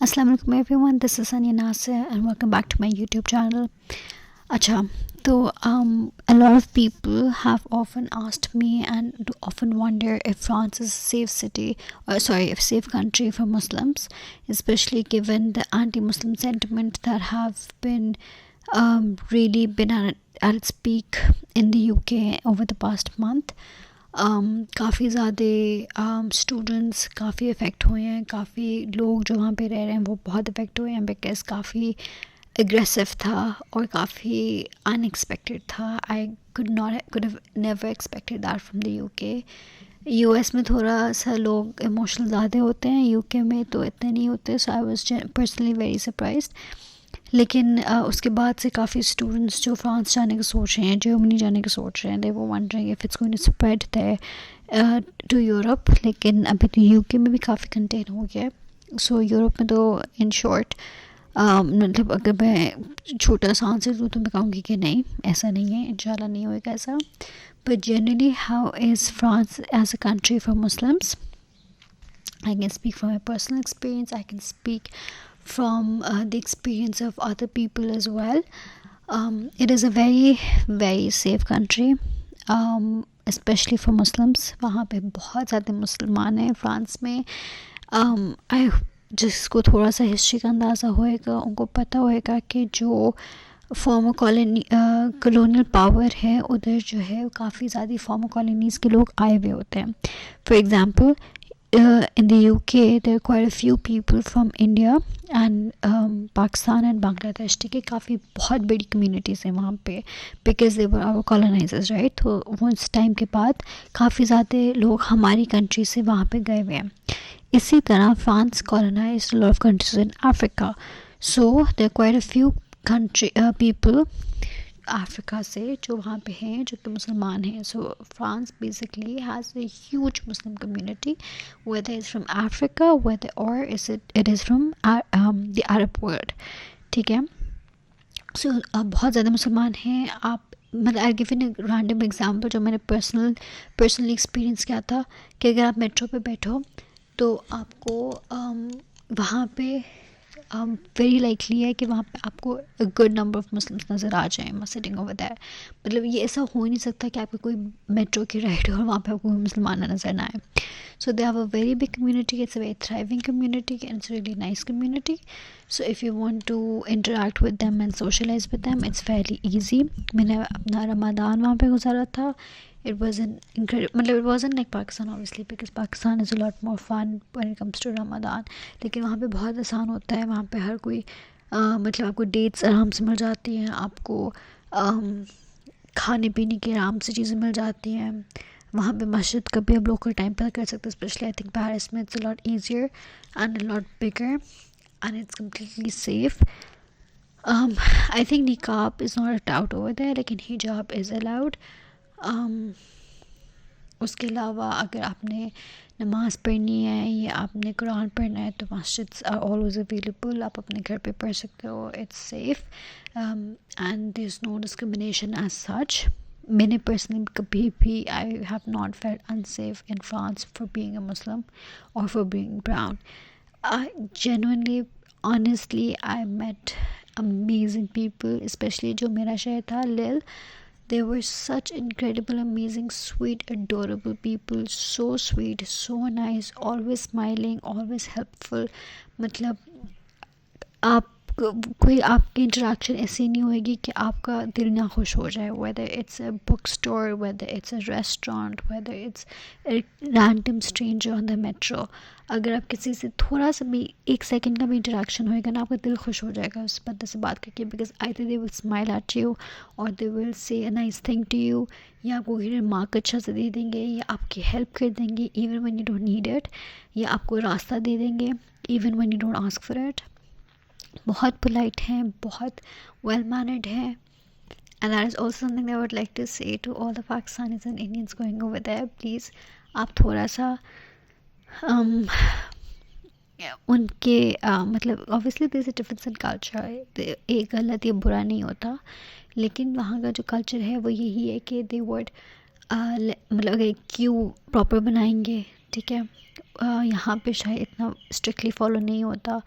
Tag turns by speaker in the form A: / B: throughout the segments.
A: अस्सलाम वालेकुम everyone, this is Sania Nasir and welcome back to my YouTube channel. अच्छा, तो a lot of people have often asked me and do often wonder if France is a safe city, or sorry, a safe country for Muslims, especially given the anti-Muslim sentiment that have been really been at its peak in the UK over the past month. काफ़ी ज़्यादा students काफ़ी effect हुए हैं, काफ़ी लोग जो वहाँ पे रह रहे हैं वो बहुत इफ़ेक्ट हुए हैं बिकॉज़ काफ़ी एग्रेसिव था और काफ़ी अनएक्सपेक्टेड था। I could have never expected that from the UK. US में थोड़ा सा लोग इमोशनल ज़्यादा होते हैं, यूके में तो इतने नहीं होते। So I was personally very surprised. लेकिन उसके बाद से काफ़ी स्टूडेंट्स जो फ्रांस जाने की सोच रहे हैं, जर्मनी जाने की सोच रहे हैं, दे वो wondering if it's going to spread there to Europe. लेकिन अभी तो यूके में भी काफ़ी कंटेन हो गया है। सो यूरोप में तो इन शॉर्ट मतलब अगर मैं छोटा सा आंसर दूँ तो मैं कहूँगी कि नहीं, ऐसा नहीं है, इंशाल्लाह नहीं होएगा ऐसा। But generally how is France as a country for Muslims? I can speak from my personal experience. I can speak from the experience of other people as well. It is a very safe country, especially for Muslims. वहाँ पे बहुत ज़्यादा मुसलमान हैं France में। I जिसको थोड़ा सा हिस्ट्री का अंदाज़ा होएगा उनको पता होएगा कि जो फॉर्मर कॉलोनियल पावर है उधर जो है काफ़ी ज़्यादा फॉर्मर कॉलोनीज़ के लोग आए हुए होते हैं। For example, in the UK there are quite a few people from India and Pakistan and Bangladesh। ठीक है, काफ़ी बहुत बड़ी कम्युनिटीज़ हैं वहाँ पे because they were our colonisers, right. तो वो उस टाइम के बाद काफ़ी ज़्यादा लोग हमारी कंट्री से वहाँ पे गए हुए हैं। इसी तरह France colonised lot of countries in Africa. So there are quite a few country people Africa से जो वहाँ पे हैं जो कि मुसलमान हैं। So France basically has a huge Muslim community, whether it's from Africa, whether or it is from the Arab world। ठीक है, सो बहुत ज़्यादा मुसलमान हैं। आप मतलब I give in random example जो मैंने पर्सनली एक्सपीरियंस किया था कि अगर आप मेट्रो पे बैठो तो आपको वहाँ पे वेरी लाइकली है कि वहाँ पे आपको गुड नंबर ऑफ़ मुस्लिम्स नज़र आ जाएँ सिटिंग ओवर देयर। मतलब ये ऐसा हो ही नहीं सकता कि आपका कोई मेट्रो की राइड हो और वहाँ पे आपको कोई मुसलमान नज़र ना आए। So they have a very big community, it's a very thriving community and it's really nice community. So if you want to interact with them and socialize with them it's very easy. मैंने अपना रमज़ान वहाँ पे गुजारा था। it was an incredible, मतलब it wasn't like Pakistan obviously because Pakistan is a lot more fun when it comes to Ramadan। लेकिन वहाँ पे बहुत आसान होता है, वहाँ पे हर कोई मतलब आपको डेट्स आराम से मिल जाती हैं, आपको खाने पीने की आराम से चीज़ें मिल जाती हैं। वहाँ पे मस्जिद का भी आप लोकल टाइम पर कर सकते हैं, स्पेशली आई थिंक पेरिस में it's a lot easier and a lot bigger and it's completely safe. I think निकाब is not allowed over there, लेकिन हिजाब इज़ अलाउड। उसके अलावा अगर आपने नमाज़ पढ़नी है या आपने कुरान पढ़ना है तो मस्जिद्स आर ऑलवेज अवेलेबल, आप अपने घर पे पढ़ सकते हो, it's safe and there is no discrimination as such. मैंने पर्सनली कभी भी I have not felt unsafe in France for being a Muslim और for being brown. Genuinely honestly I met amazing people, specially जो मेरा शहर था लिल। They were such incredible, amazing, sweet, adorable people. So sweet, so nice, always smiling, always helpful। मतलब आप कोई आपकी इंटरेक्शन ऐसी नहीं होएगी कि आपका दिल ना खुश हो जाए। whether it's a bookstore, whether it's a restaurant, whether it's a random stranger on the metro, अगर आप किसी से थोड़ा सा भी एक सेकंड का भी इंटरेक्शन होएगा ना, आपका दिल खुश हो जाएगा उस बंदे से बात करके। Because either they will smile at you or they will say a nice thing to you, या आपको रिमार्क अच्छा से दे देंगे, या आपकी हेल्प कर देंगे even when you don't need it, या आपको रास्ता दे देंगे even when you don't ask for it। बहुत पोलाइट हैं, बहुत वेल मैनर्ड हैं। And that is also something I would like to say to all the Pakistanis and Indians going over there, please आप थोड़ा सा उनके मतलब obviously there is a difference in culture, एक गलत या बुरा नहीं होता, लेकिन वहाँ का जो कल्चर है वो यही है कि दे वर्ड मतलब अगर क्यू प्रॉपर बनाएंगे ठीक है। यहाँ पे शायद इतना स्ट्रिक्टली फॉलो नहीं होता,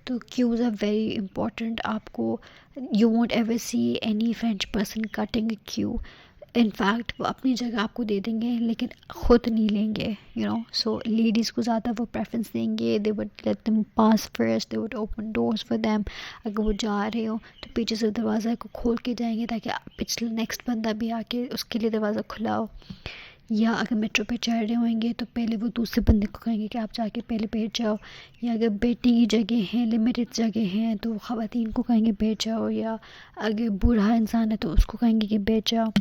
A: तो क्यूज़ आर वेरी इंपॉर्टेंट। आपको you won't ever see any French person cutting a Q. In fact वो अपनी जगह आपको दे देंगे लेकिन ख़ुद नहीं लेंगे, यू नो। सो लेडीज़ को ज़्यादा वो प्रेफरेंस देंगे, they would let them pass first, they would open doors for them. अगर वो जा रहे हो तो पीछे से दरवाज़ा को खोल के जाएंगे ताकि पिछले नेक्स्ट बंदा भी आके उसके लिए दरवाज़ा खुला हो। या अगर मेट्रो पे चढ़ रहे होंगे तो पहले वो दूसरे बंदे को कहेंगे कि आप जाके पहले बैठ जाओ। या अगर बैठने की जगह हैं, लिमिटेड जगह हैं, तो ख़वातीन को कहेंगे बैठ जाओ। या अगर बूढ़ा इंसान है तो उसको कहेंगे कि बैठ जाओ।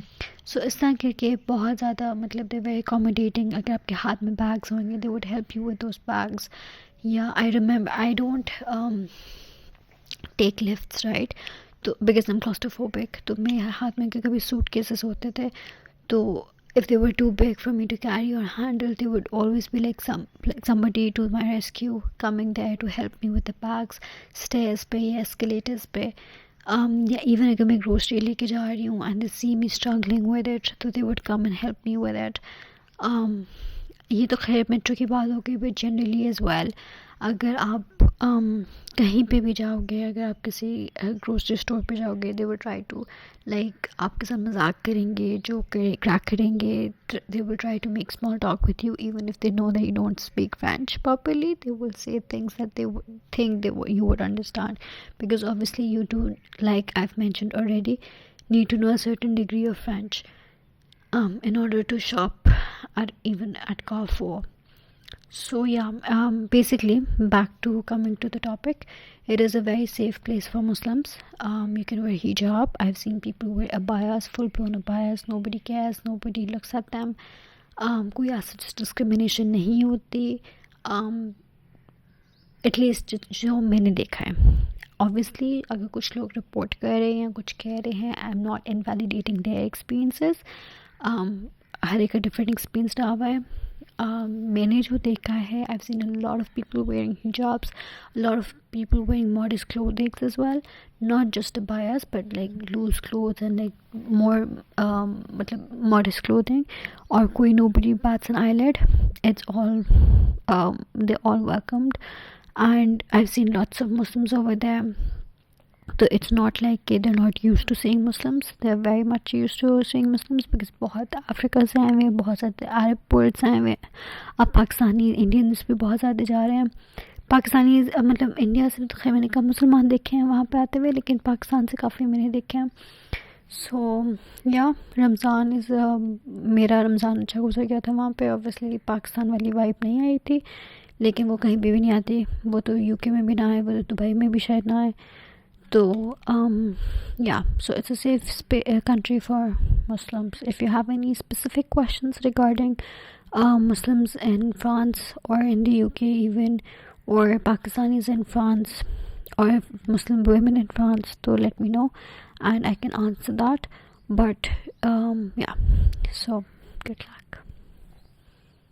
A: सो इस तरह करके बहुत ज़्यादा मतलब दे वेरी अकोमोडेटिंग। अगर आपके हाथ में बैग्स होंगे they would help you with those bags. या I remember I don't take lifts, right. तो बिकॉज आई एम क्लॉस्ट्रोफोबिक, तो मेरे हाथ में कभी सूट केसेस होते थे, तो if they were too big for me to carry or handle, they would always be like somebody to my rescue coming there to help me with the bags, stairs पे या escalators पे। या even अगर मैं grocery लेके जा रही हूँ and they see me struggling with it, तो they would come and help me with it। ये तो खैर मेट्रो की बात होगी, बट जनरली एज़ वेल अगर आप कहीं पे भी जाओगे, अगर आप किसी ग्रोसरी स्टोर पे जाओगे, they will try to like आपके साथ मजाक करेंगे, जो क्रैक करेंगे, they will try to make small talk with you even if they know that you don't speak French properly. They will say things that they think you would understand, because obviously you do, like I've mentioned already, need to know a certain degree of French in order to shop even at Carrefour. So yeah, basically back to coming to the topic, it is a very safe place for Muslims. You can wear hijab. I've seen people wear abayas, full blown abayas. Nobody cares, nobody looks at them. कोई ऐसा discrimination नहीं होती, at least जो मैंने देखा है। Obviously अगर कुछ लोग रिपोर्ट कर रहे हैं, कुछ कह रहे हैं, I am not invalidating their experiences. हर एक का डिफरेंट एक्सपीरियंस रहा हुआ है। मैंने जो देखा है, I have seen a lot of people wearing hijabs, a lot of people wearing modest clothings as well, not just abayas but like loose clothes and like more मतलब मॉडेस्ट क्लोथिंग। और कोई nobody bats an eyelid, it's all they all welcomed, and I've seen lots of Muslims over there. So it's not like they're not used to seeing Muslims, they're very much used to seeing Muslims, because बहुत Africa से आए हुए हैं, बहुत सारे अरब ports आए हुए हैं। अब पाकिस्तानी इंडियंस भी बहुत ज़्यादा जा रहे हैं। पाकिस्तानी मतलब इंडिया से तो खैर मैंने कम मुसलमान देखे हैं वहाँ पे आते हुए, लेकिन पाकिस्तान से काफ़ी मैंने देखे हैं। सो या रमज़ान मेरा रमज़ान अच्छा गुजर गया था वहाँ पे। ऑब्वियसली पाकिस्तान वाली वाइब नहीं आई थी, लेकिन वो कहीं भी नहीं आती। वो तो यूके में भी ना आए, वो तो दुबई में भी शायद ना आए। तो या so it's a safe country for Muslims. If you have any specific questions regarding Muslims in France or in the UK even, or Pakistanis in France, or Muslim women in France, so let me know and I can answer that. But yeah, so good luck.